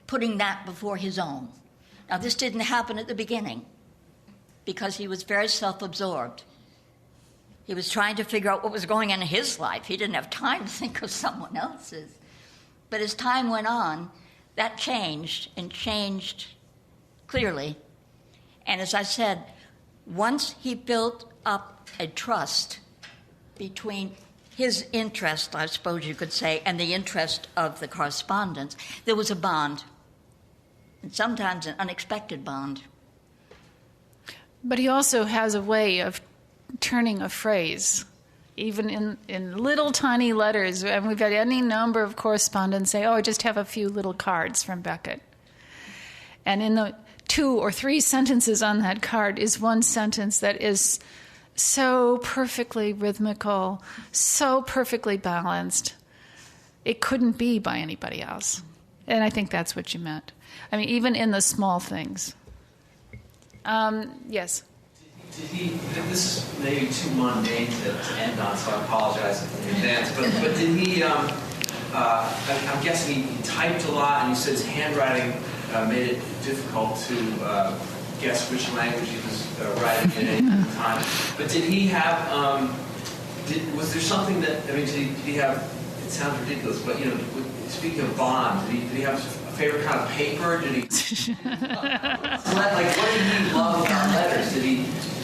B: putting that before his own. Now, this didn't happen at the beginning because he was very self-absorbed. He was trying to figure out what was going on in his life. He didn't have time to think of someone else's. But as time went on, that changed, and changed clearly. And as I said, once he built up a trust between his interest, I suppose you could say, and the interest of the correspondence, there was a bond, and sometimes an unexpected bond.
C: But he also has a way of turning a phrase, even in little tiny letters. And we've had any number of correspondents say, I just have a few little cards from Beckett. And in the 2 or 3 sentences on that card is one sentence that is so perfectly rhythmical, so perfectly balanced. It couldn't be by anybody else. And I think that's what you meant. I mean, even in the small things. Yes?
M: Did he, this is maybe too mundane to end on, so I apologize in advance, but did he, I'm guessing he typed a lot, and he said his handwriting made it difficult to guess which language he was writing in at any time. But did he have, was there something that, did he have, it sounds ridiculous, but, speaking of bond, did he have a favorite kind of paper? Did he, what did he love about letters? Did he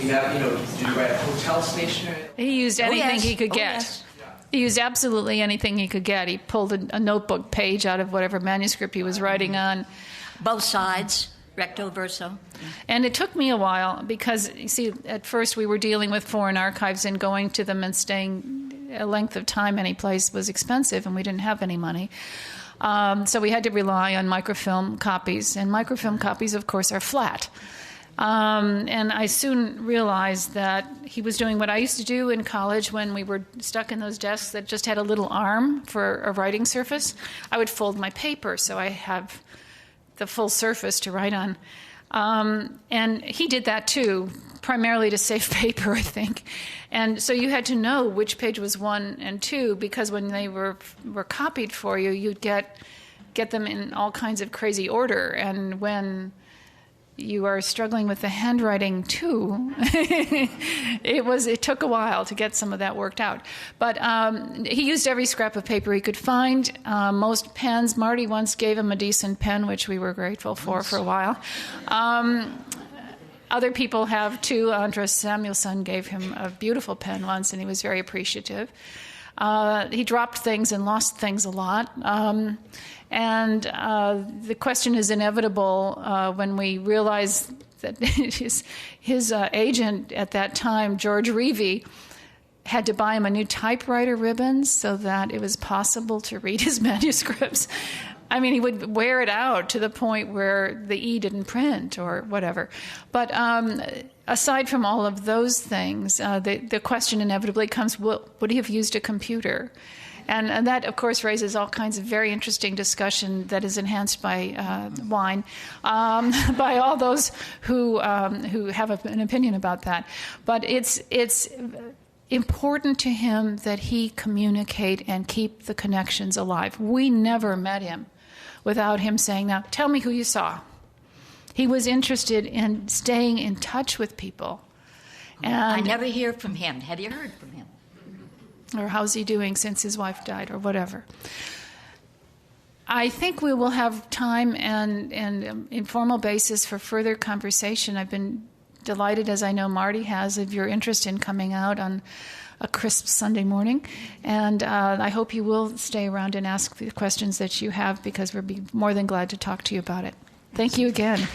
M: have, did he write a hotel stationery?
C: He used anything he could get.
B: Yes.
C: He used absolutely anything he could get. He pulled a notebook page out of whatever manuscript he was writing on.
B: Both sides, recto verso.
C: And it took me a while because, you see, at first we were dealing with foreign archives, and going to them and staying a length of time any place was expensive, and we didn't have any money. So we had to rely on microfilm copies, and microfilm copies, of course, are flat. And I soon realized that he was doing what I used to do in college when we were stuck in those desks that just had a little arm for a writing surface. I would fold my paper so I have the full surface to write on. And he did that too, primarily to save paper, I think. And so you had to know which page was 1 and 2, because when they were copied for you, you'd get them in all kinds of crazy order. And when you are struggling with the handwriting too, it took a while to get some of that worked out. But he used every scrap of paper he could find. Most pens, Marty once gave him a decent pen, which we were grateful for a while. Other people have too. Andres Samuelson gave him a beautiful pen once, and he was very appreciative. He dropped things and lost things a lot. And the question is inevitable when we realize that his agent at that time, George Reevey, had to buy him a new typewriter ribbon so that it was possible to read his manuscripts. I mean, he would wear it out to the point where the E didn't print or whatever. But aside from all of those things, the question inevitably comes, would he have used a computer? And that, of course, raises all kinds of very interesting discussion that is enhanced by wine, by all those who have an opinion about that. But it's important to him that he communicate and keep the connections alive. We never met him without him saying, now, tell me who you saw. He was interested in staying in touch with people. And
B: I never hear from him. Have you heard from him?
C: Or how's he doing since his wife died, or whatever. I think we will have time and informal basis for further conversation. I've been delighted, as I know Marty has, of your interest in coming out on a crisp Sunday morning. And I hope you will stay around and ask the questions that you have, because we'll be more than glad to talk to you about it. Thank you again.